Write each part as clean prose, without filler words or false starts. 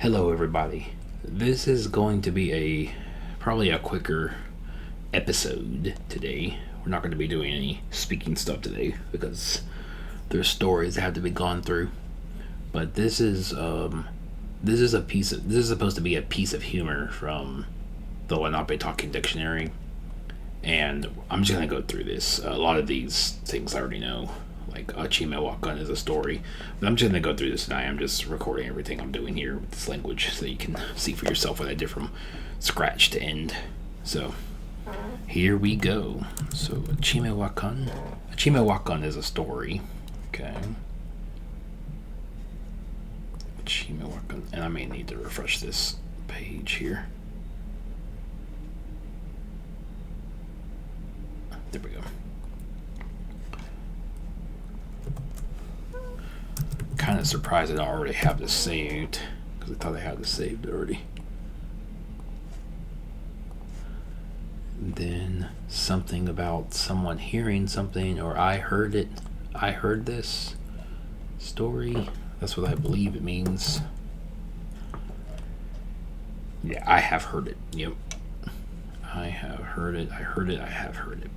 Hello, everybody. This is going to be probably a quicker episode today. We're not going to be doing any speaking stuff today because there's stories that have to be gone through. But this is supposed to be a piece of humor from the Lenape Talking Dictionary, and I'm just gonna go through this. A lot of these things I already know, like Chimewakan is a story, but I'm just gonna go through this tonight. I'm just recording everything I'm doing here with this language so you can see for yourself what I did from scratch to end. So here we go. So Chimewakan is a story. Okay. Chimewakan, and I may need to refresh this page here. There we go. Kind of surprised I don't already have this saved because I thought I had this saved already. And then something about someone hearing something, or I heard it. I heard this story. That's what I believe it means. Yeah, I have heard it. Yep. I have heard it. I heard it. I have heard it.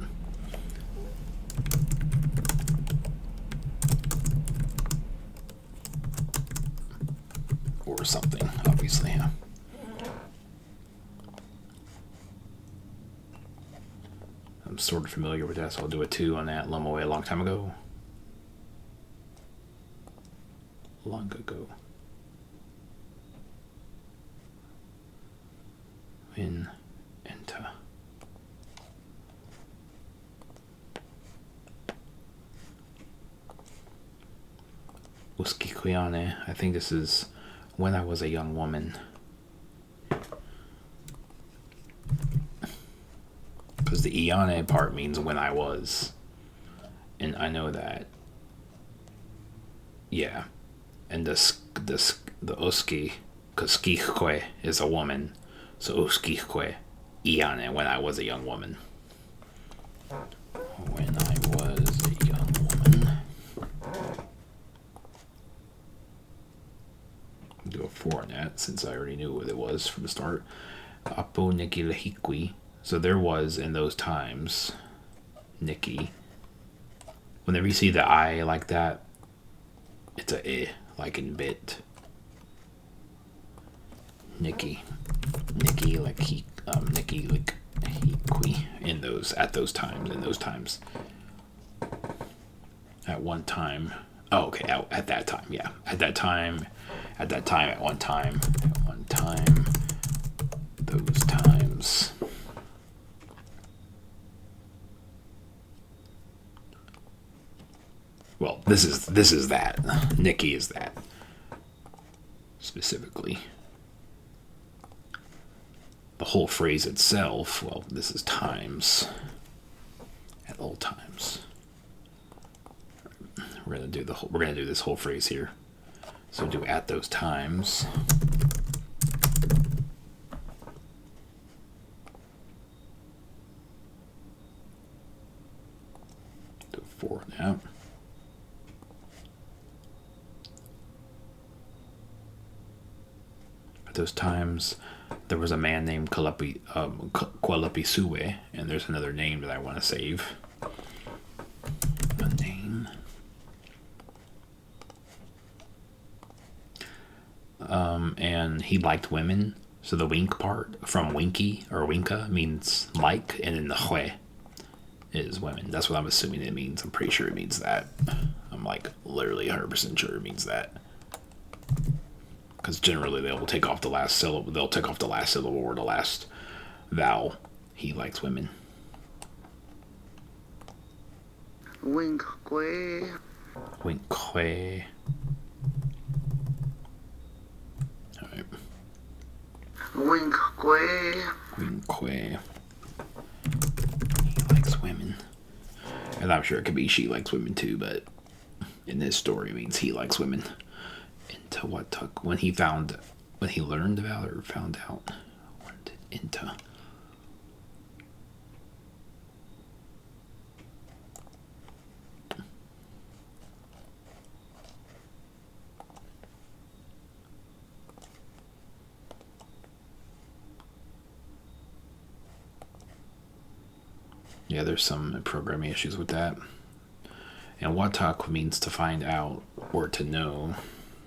Or something, obviously, yeah. I'm sort of familiar with that, so I'll do a 2 on that. Away a long time ago. Long ago. In enter. Uskikuyane. I think this is when I was a young woman. Because the Iane part means when I was. And I know that. Yeah. And the Uski, Kuskikwe is a woman. So Uskikwe, Iane, when I was a young woman. When I was a young woman. Do a 4 on that since I already knew what it was from the start. Apo Niki Lehikwi. So there was in those times, Nikki. Whenever you see the I like that, it's a I, like in bit. Nikki like he, Nikki like Hikwi in those at those times. At one time. Oh, okay. At that time, yeah. At one time. Those times. Well, this is that. Nikki is that. Specifically. The whole phrase itself, well, this is times. At all times. We're gonna do this whole phrase here. So do at those times. Do 4 now. At those times, there was a man named Kwëlëpisuwe, and there's another name that I want to save. A name. And he liked women. So the wink part from winky or winka means like, and then the hue is women. That's what I'm assuming it means. I'm pretty sure it means that. I'm like literally 100% sure it means that. Because generally they will take off the last syllable. They'll take off the last syllable or the last vowel. He likes women. Wink kwe. Wink kwe. Alright. Wink kwe. Wink kwe. He likes women. And I'm sure it could be she likes women too, but in this story it means he likes women. Into what took when he learned about or found out. What did into? Yeah, there's some programming issues with that. And watak means to find out or to know.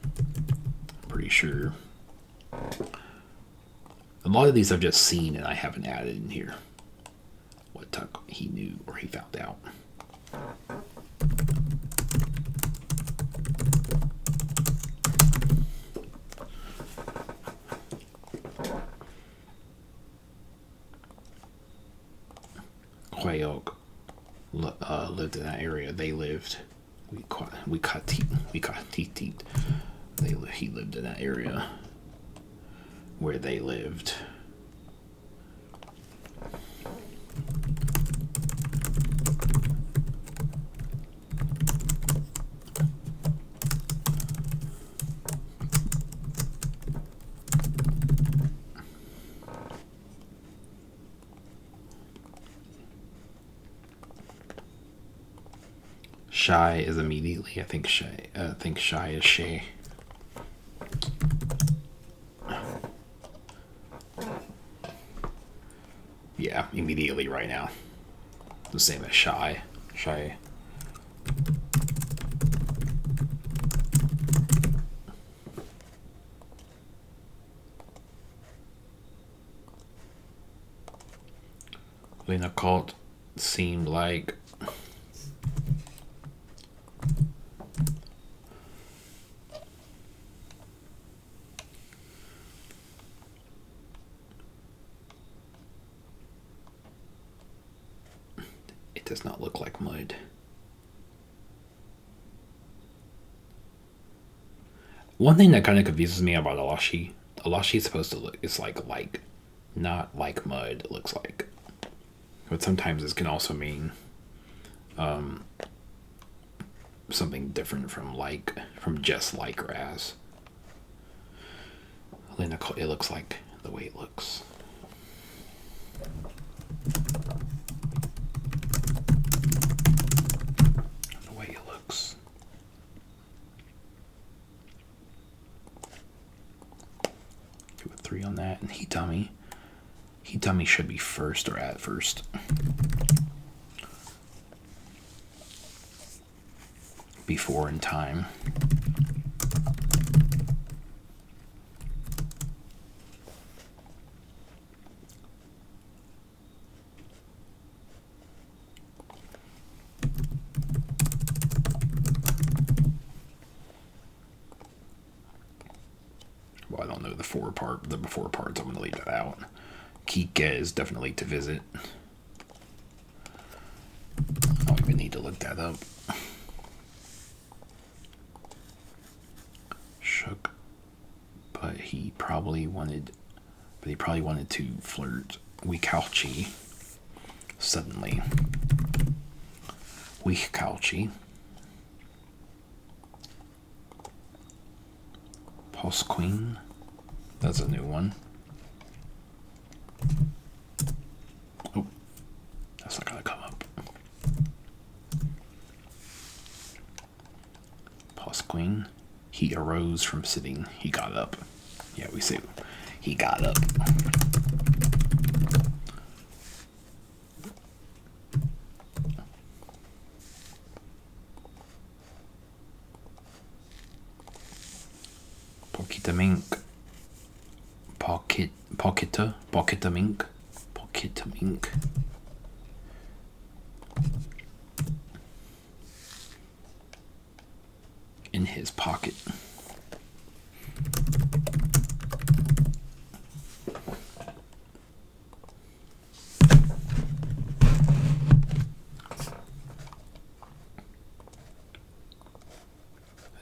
I'm pretty sure. A lot of these I've just seen and I haven't added in here. Watak, he knew or he found out. Kwëlëpisuwe lived in that area. They lived. We caught teeth. He lived in that area where they lived. Shy is immediately. I think shy is shay. Yeah, immediately right now. The same as shy. Shy. Lenape seemed like it does not look like mud. One thing that kind of confuses me about Alashi is supposed to look, it's like not like mud, it looks like. But sometimes this can also mean something different from just like grass. It looks like the way it looks. The way it looks. Do a 3 on that, and Hitami. Hitami should be first or at first. Before in time. Well, I don't know the before parts. I'm going to leave that out. Kike is definitely to visit. I don't even need to look that up. Shook, but he probably wanted to flirt. Weekauchi. Suddenly. Weekauchi. Pulse Queen. That's a new one. Oh, that's not gonna come up. Pulse Queen. He arose from sitting. He got up. Yeah, we say he got up. Pocketa mink. Pocketa mink. In his pocket.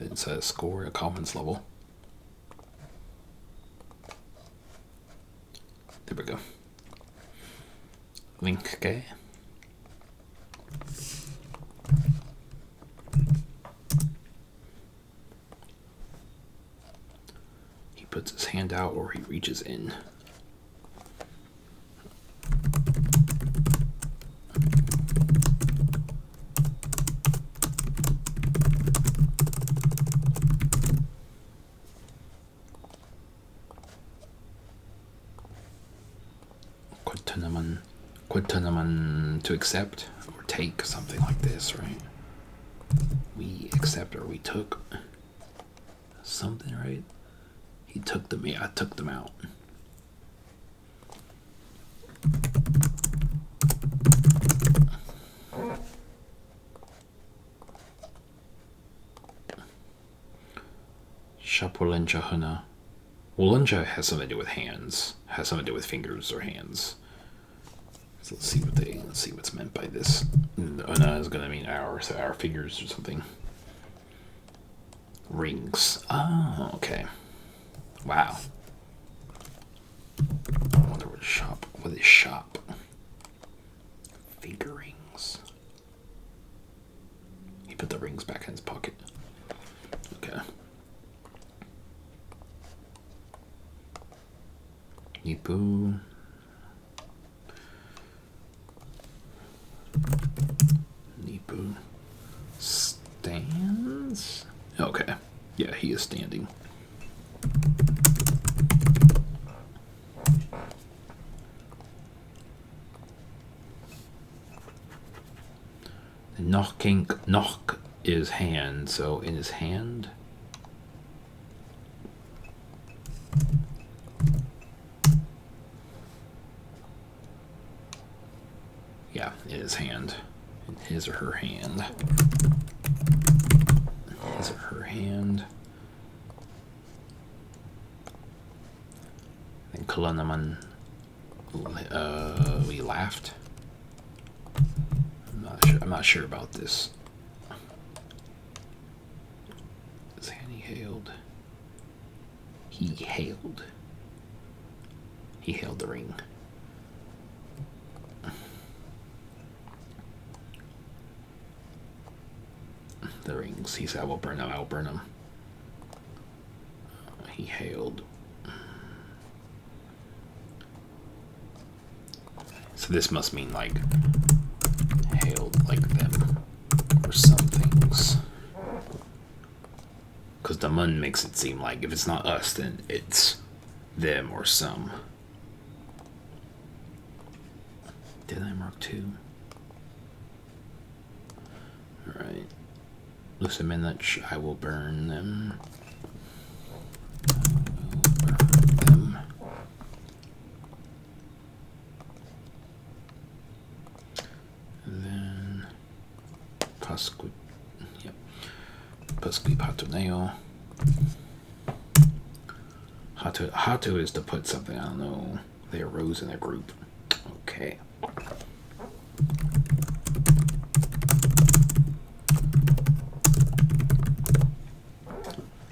It says score at comments level. There we go. Link, okay. He puts his hand out or he reaches in. Kwëlëpisuwe to accept or take, something like this, right? We accept or we took something, right? He took them. Yeah, I took them out. Shapolencha huna. Well, lencha has something to do with hands. Has something to do with fingers or hands. So let's see what's meant by this. Una is gonna mean our fingers or something. Rings. Oh, okay. Wow. I wonder what shop. What is shop? Finger rings. He put the rings back in his pocket. Okay. Nipu. Nipu stands. Okay. Yeah, he is standing. Knock is hand, so in his hand. Yeah, in his hand. In his or her hand. His or her hand. And Kwëlëpisuwe, we laughed. I'm not sure about this. His hand he hailed. He hailed. He hailed the ring. The rings. He said, I will burn them. I will burn them. He hailed. So this must mean like hailed like them or some things. Because the mun makes it seem like if it's not us, then it's them or some. Did I mark 2? Alright. Listen, minute, I will burn them. Yep. Pasqui patoneo. Hatu is to put something, I don't know. They arose in a group. Okay.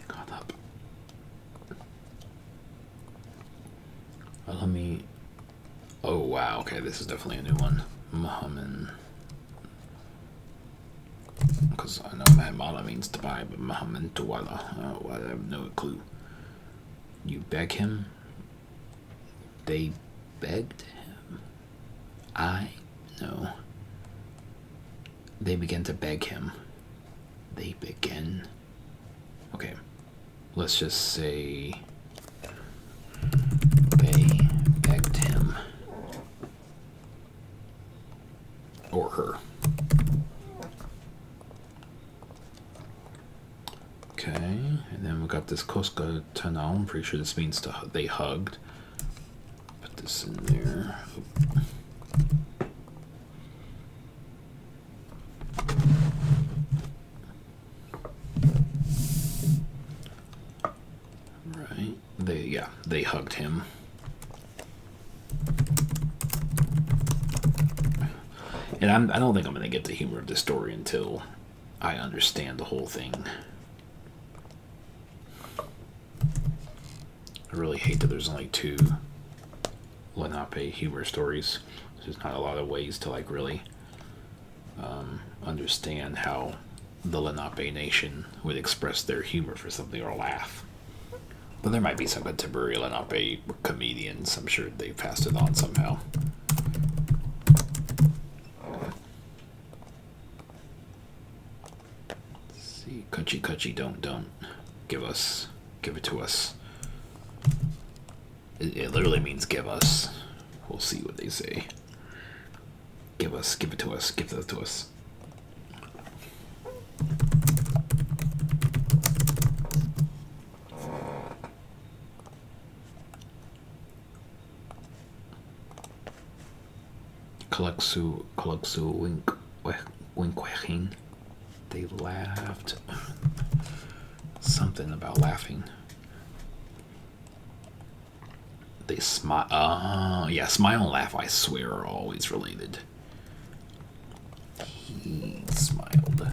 Got up. Let me. Oh wow, okay, this is definitely a new one. Muhammad. Because I know Mahmala means to buy, but Muhammad Tuwala, I have no clue. You beg him? They begged him? No. They began to beg him. They began. Okay. Let's just say they begged him. Or her. Okay, and then we got this Koska Tanal. I'm pretty sure this means they hugged. Put this in there. Right, they hugged him. And I don't think I'm gonna get the humor of this story until I understand the whole thing. I really hate that there's only 2 Lenape humor stories. There's not a lot of ways to like really understand how the Lenape nation would express their humor for something or laugh. But there might be some contemporary Lenape comedians. I'm sure they passed it on somehow. Let's see, Kuchi Kuchi, don't give it to us. It literally means give us. We'll see what they say. Give it to us. Give it to us. Kwëlëpisuwe wink. They laughed. Something about laughing. They smile. Yeah, smile and laugh, I swear, are always related. He smiled.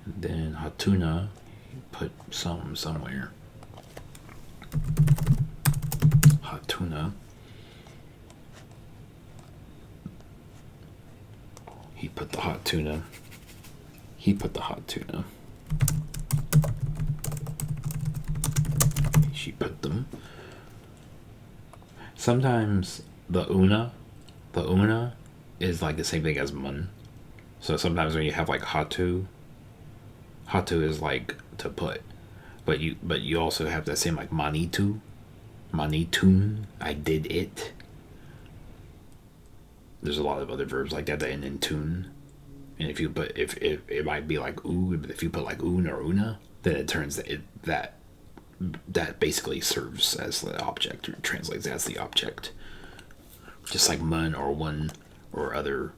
And then Hatuna, he put somewhere. Hatuna. He put the hot tuna. He put the hot tuna. She put them. Sometimes the una is like the same thing as mun. So sometimes when you have like hatu is like to put, but you also have that same like manitun. I did it. There's a lot of other verbs like that end in tune, and if it might be like oo, but if you put like un or una, then it turns that basically serves as the object or translates as the object, just like mun or one or other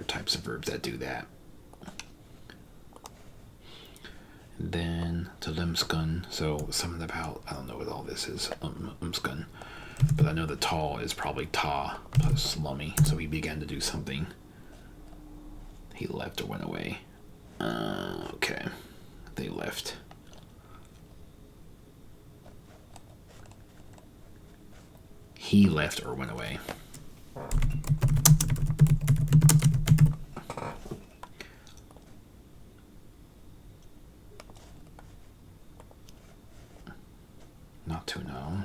types of verbs that do that. And then to limskun, so something about, I don't know what all this is, umskun, but I know the tall is probably ta plus lummy, so he began to do something. He left or went away. Okay, they left. He left or went away. Not to know.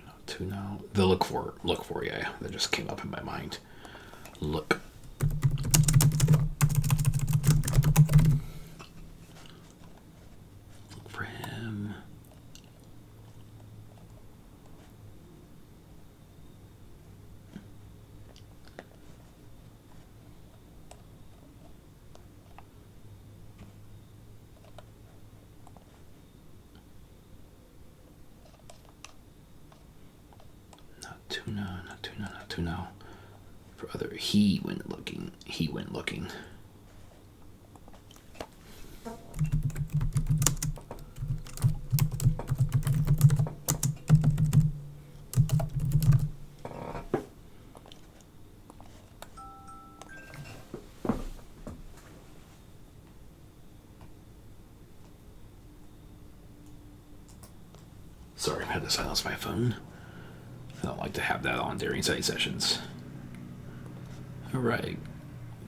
Not to know. The look for, yeah. That just came up in my mind. Look. Look for him. Not to know. For other, he went looking. Sorry, I had to silence my phone. I don't like to have that on during study sessions. Alright.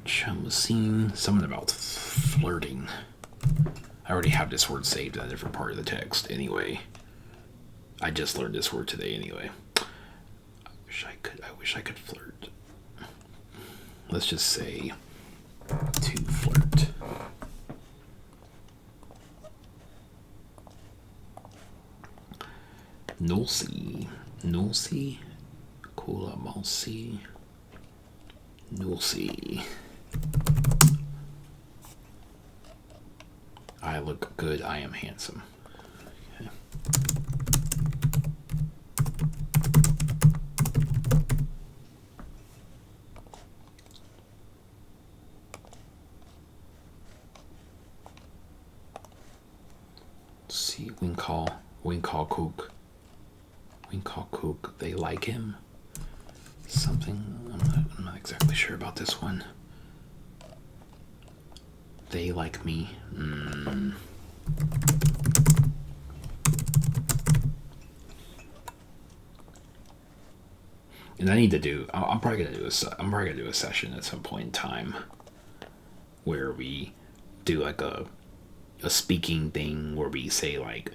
Chamusin. Something about flirting. I already have this word saved in a different part of the text anyway. I just learned this word today anyway. I wish I could flirt. Let's just say to flirt. Nulsi, Kula Malsi, Nulsi. I look good, I am handsome. Okay. Let's see, Wincall Cook. They like him. Something, I'm not exactly sure about this one. They like me. And I need to do. I'm probably gonna do a session at some point in time where we do like a speaking thing where we say like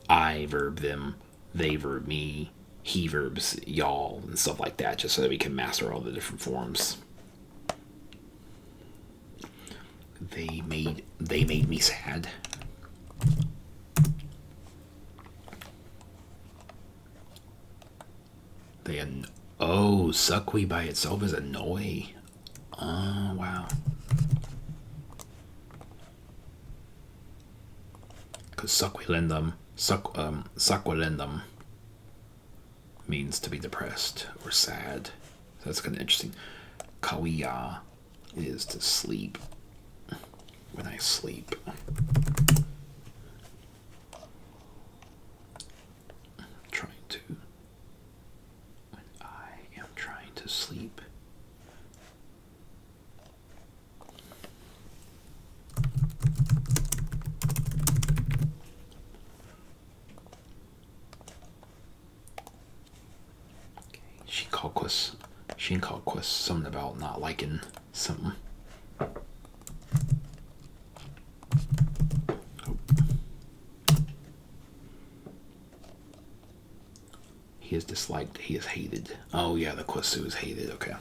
I verb them, they verb me, he verbs, y'all, and stuff like that, just so that we can master all the different forms. They made me sad. Suckwe by itself is annoy. Oh wow. Because Sakwalendum means to be depressed or sad. So that's kind of interesting. Kawiya is to sleep. When I sleep. When I am trying to sleep. Shinkalquist, something about not liking something. He is disliked, he is hated. Oh yeah, the Kwasu is hated, okay.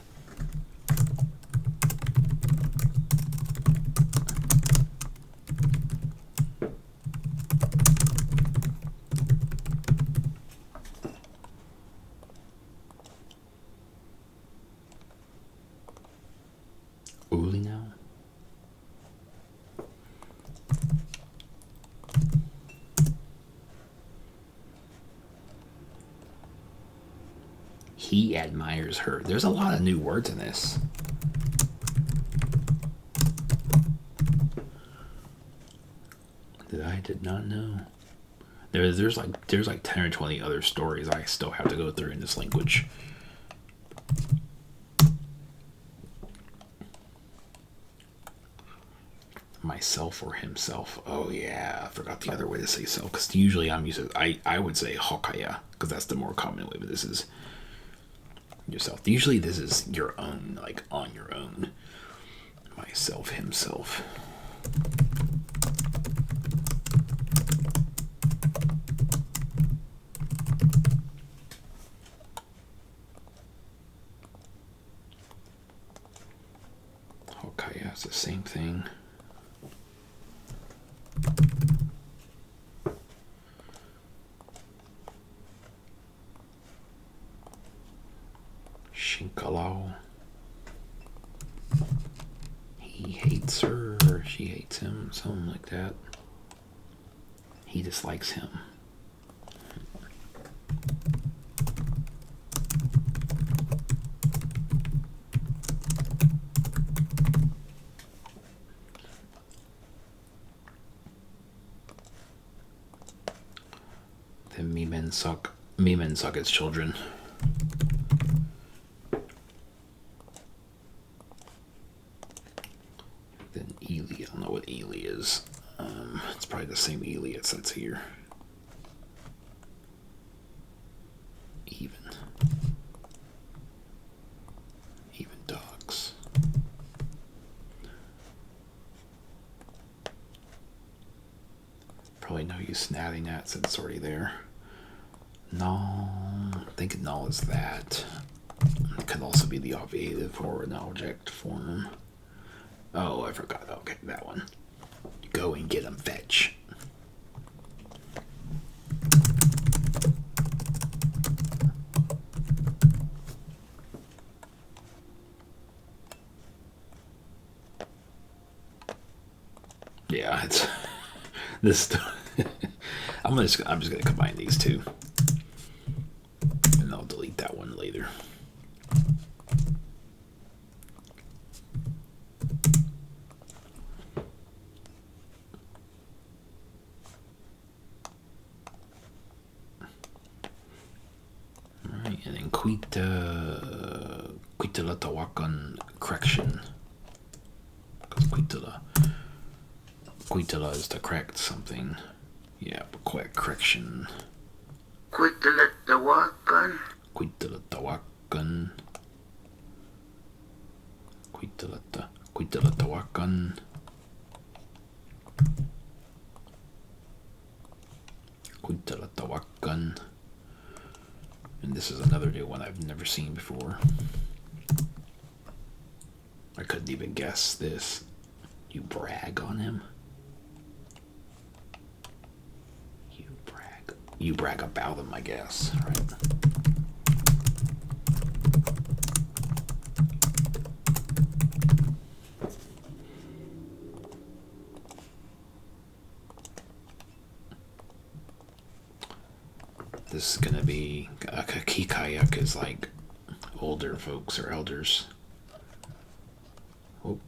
Uli now? He admires her. There's a lot of new words in this. That I did not know. There's like 10 or 20 other stories I still have to go through in this language. Myself or himself. Oh yeah, I forgot the other way to say self. Because usually I'm used to, I would say hokaya, because that's the more common way, but this is yourself. Usually this is your own, like on your own. Myself, himself. Hokaya is the same thing. Shinkalao. He hates her, or she hates him, something like that. He dislikes him. Then me men suck as children. Then Ely, I don't know what Ely is. It's probably the same Ely as that's here. Even dogs. Probably no use in adding that since it's already there. No, I think null is that. It could also be the obviative or an object form. Oh, I forgot. Okay, that one. Go and get them, fetch. Yeah, it's this. I'm just gonna combine these two, and I'll delete that one later. Alright, and then Quitala Tawakan correction. Because Quitala is to correct something. Yeah, but correction. Kwëlëpisuwe. Kwëlëpisuwe. Kwëlëpisuwe. Kwëlëpisuwe. And this is another new one I've never seen before. I couldn't even guess this. You brag on him? You brag about him, I guess, right? This is gonna be a kikayak is like older folks or elders. Oh,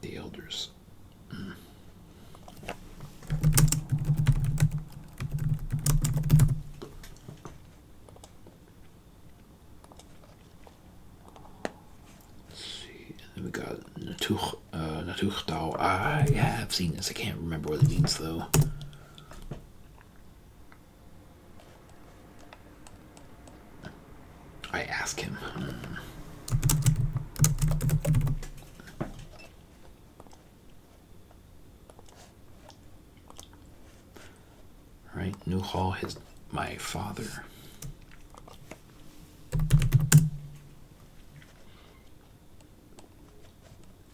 the elders. We got Natuchtao. I have seen this. I can't remember what it means though. I ask him. Right, Nuhal is my father.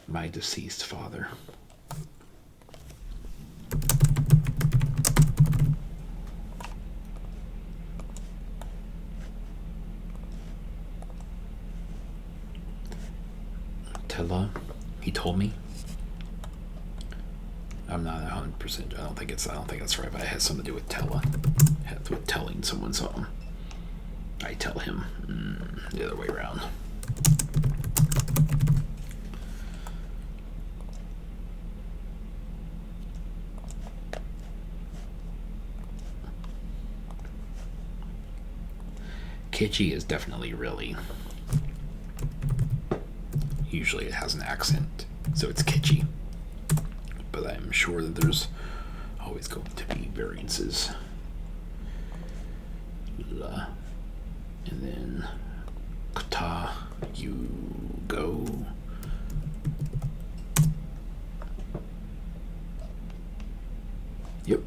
My deceased father. Tella, he told me. I'm not 100%. I don't think that's right, but it has something to do with Tella. It has to do with telling someone something. I tell him. The other way around. Kitschy is definitely really. Usually it has an accent, so it's kitschy. But I'm sure that there's always going to be variances. La. And then Kata, you go. Yep.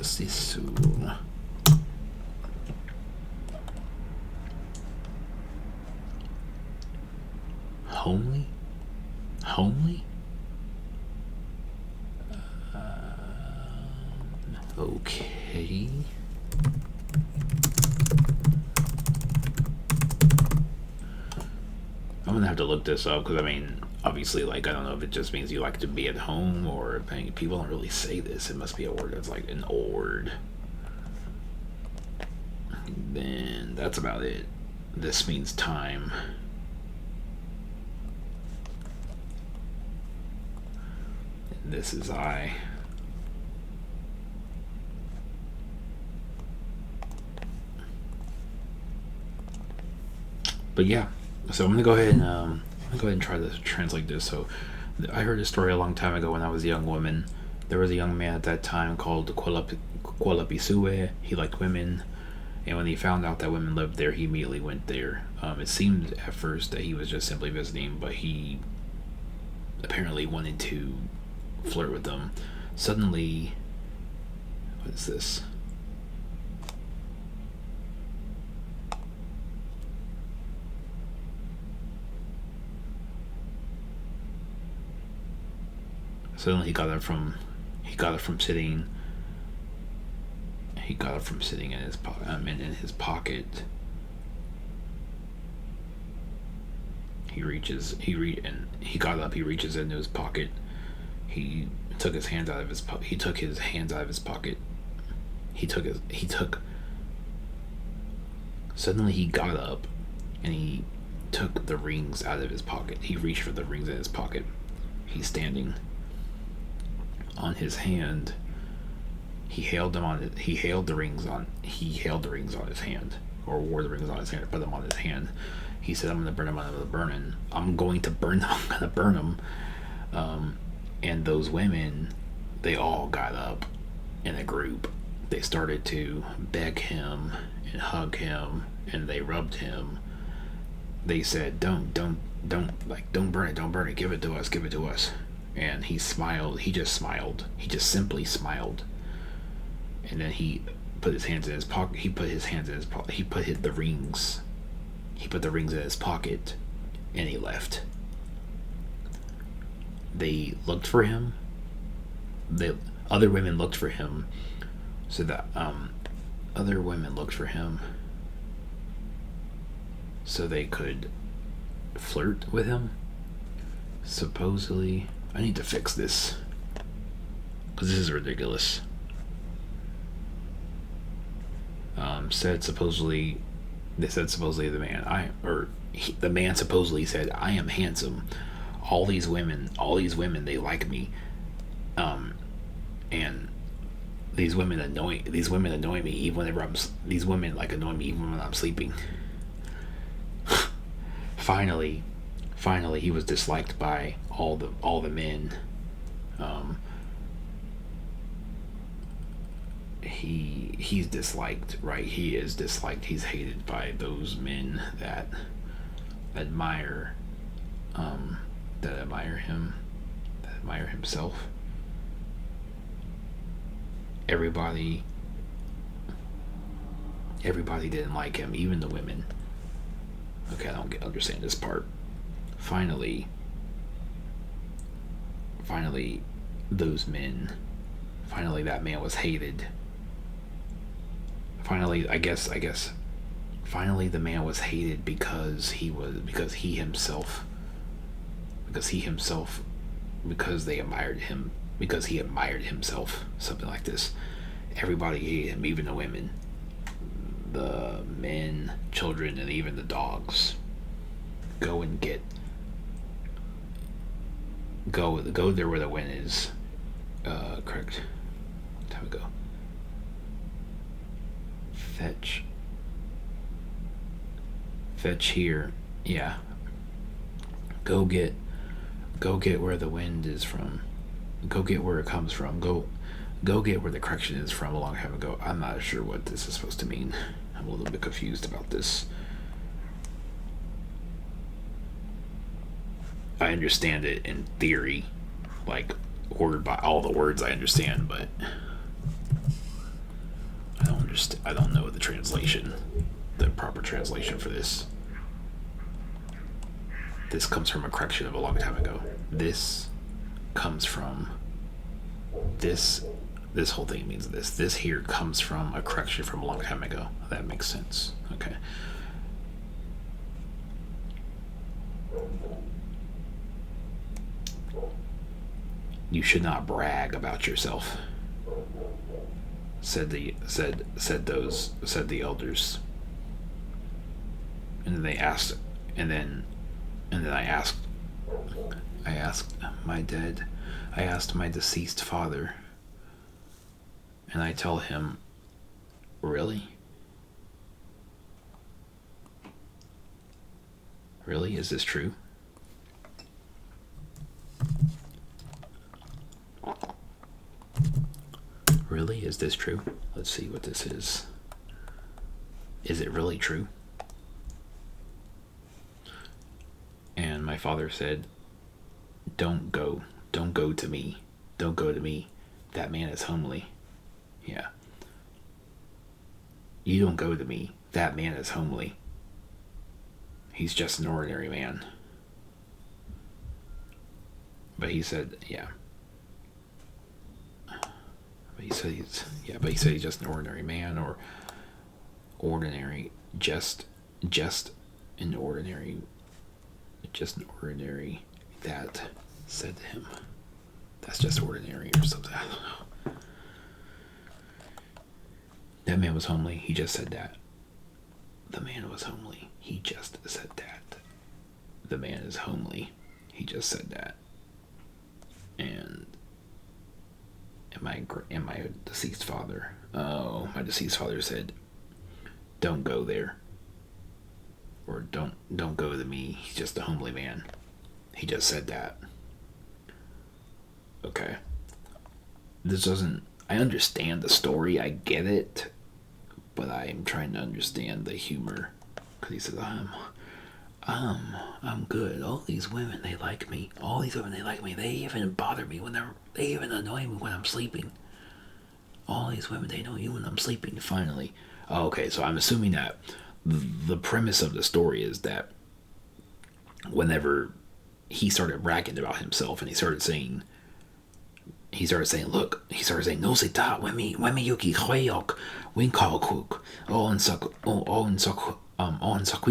Sisu. Homely? Homely? Okay. I'm gonna have to look this up because I mean, obviously, like, I don't know if it just means you like to be at home or if people don't really say this. It must be a word that's like an old word. Then that's about it. This means time. And this is I. But yeah, so I'm gonna go ahead and try to translate this. So I heard a story a long time ago when I was a young woman. There was a young man at that time called Kwëlëpisuwe. He liked women, and when he found out that women lived there, he immediately went there. It seemed at first that he was just simply visiting, but he apparently wanted to flirt with them. Suddenly, what is this? Suddenly he got it from sitting in his pocket. He got up, he reaches into his pocket. He took his hands out of his pocket. Suddenly he got up and he took the rings out of his pocket. He reached for the rings in his pocket. He's standing. On his hand, he held the rings on his hand, or wore the rings on his hand, put them on his hand. He said, I'm gonna burn them. I'm going to burn them. And those women, they all got up in a group they started to beg him and hug him, and they rubbed him. They said, don't burn it, don't burn it, give it to us, give it to us. And he smiled, he just smiled, he just simply smiled. And then he put his hands in his pocket, he put the rings in his pocket, and he left. They looked for him, other women looked for him, so that other women looked for him so they could flirt with him. Supposedly, I need to fix this because this is ridiculous. The man supposedly said, "I am handsome. All these women, they like me. And these women annoy me even whenever these women like annoy me even when I'm sleeping." Finally, he was disliked by all the men. He's disliked, right? He is disliked. He's hated by those men that admire him, that admire himself. Everybody didn't like him, even the women. Okay, I don't understand this part. Finally, those men. Finally, that man was hated. Finally, I guess. Finally, the man was hated because they admired him, because he admired himself, something like this. Everybody hated him, even the women, the men, children, and even the dogs. Go there where the wind is. Correct. Time to go. Fetch here. Yeah. Go get where the wind is from. Go get where it comes from. Go get where the correction is from a long time ago. I'm not sure what this is supposed to mean. I'm a little bit confused about this. I understand it in theory, like word by all the words I understand, but I don't know the proper translation for this. This comes from a correction of a long time ago. This comes from this whole thing means this. This here comes from a correction from a long time ago. That makes sense. Okay. You should not brag about yourself, said the elders. And then they asked, and then I asked my deceased father, and I tell him, really? Really? Is this true? Really? Is this true? Let's see what this is. Is it really true? And my father said, Don't go to me. Don't go to me. That man is homely. Yeah. You don't go to me. That man is homely. He's just an ordinary man. But he said, yeah. But he said he's just an ordinary man, or ordinary, just an ordinary, that said to him. That's just ordinary or something. I don't know. That man was homely. He just said that. The man was homely. He just said that. The man is homely. He just said that. And my deceased father. Oh, my deceased father said, "Don't go there." Or don't go to me. He's just a homely man. He just said that. Okay. This doesn't. I understand the story, I get it, but I'm trying to understand the humor. Because he says, I'm good. All these women, they like me. All these women, they like me. They even bother me they even annoy me when I'm sleeping. All these women, they know you when I'm sleeping, finally. Oh, okay, so I'm assuming that the premise of the story is that whenever he started bragging about himself and he started saying, look, he started saying, no se ta, wemi yuki hoyok, win call cook, on sakui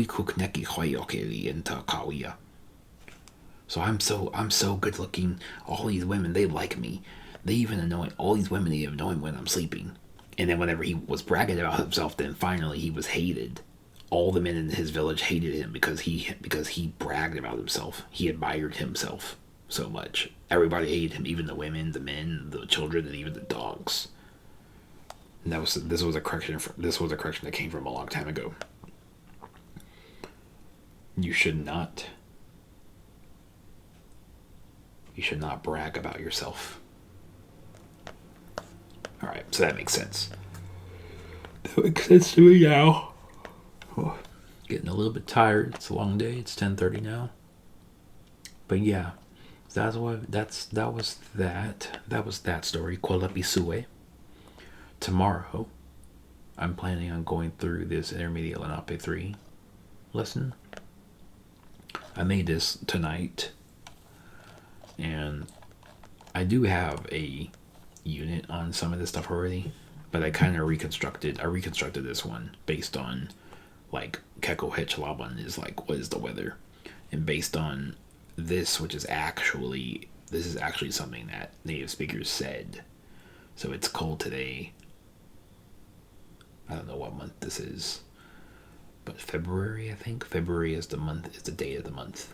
cook neki hoyok into kawia. So I'm so good looking. All these women, they like me. They even annoy all these women. They even annoy me when I'm sleeping. And then whenever he was bragging about himself, then finally he was hated. All the men in his village hated him because he bragged about himself. He admired himself so much. Everybody hated him, even the women, the men, the children, and even the dogs. And this was a correction that came from a long time ago. You should not brag about yourself. Alright, so that makes sense. That makes sense to me now. Oh, getting a little bit tired. It's a long day. It's 10:30 now. But yeah, that was that story. Kwëlëpisuwe. Tomorrow, I'm planning on going through this intermediate Lenape 3 lesson. I made this tonight, and I do have a unit on some of this stuff already, but I kind of reconstructed this one based on like Keko Hechlaban is like, what is the weather, and based on this, which is actually something that native speakers said. So it's cold today. I don't know what month this is, but February, I think. February is the month, is the day of the month.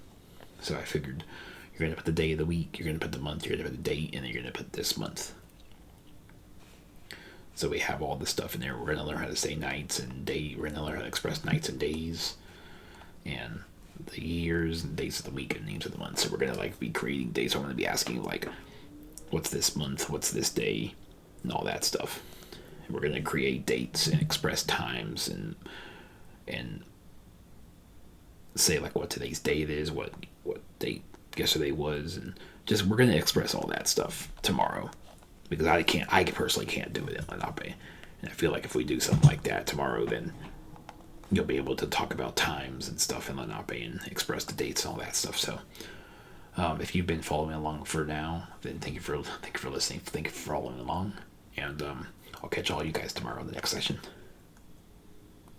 So I figured you're going to put the day of the week, you're going to put the month, you're going to put the date, and then you're going to put this month. So we have all this stuff in there. We're going to learn how to say nights and day. We're going to learn how to express nights and days, and the years and days of the week and names of the month. So we're going to like be creating days. So I'm going to be asking like, what's this month? What's this day? And all that stuff. And we're going to create dates and express times and say like what today's date is, what date yesterday was, and just we're going to express all that stuff tomorrow, because I personally can't do it in Lenape, and I feel like if we do something like that tomorrow, then you'll be able to talk about times and stuff in Lenape and express the dates and all that stuff. So if you've been following along for now, then thank you for listening, thank you for following along, and I'll catch all you guys tomorrow in the next session.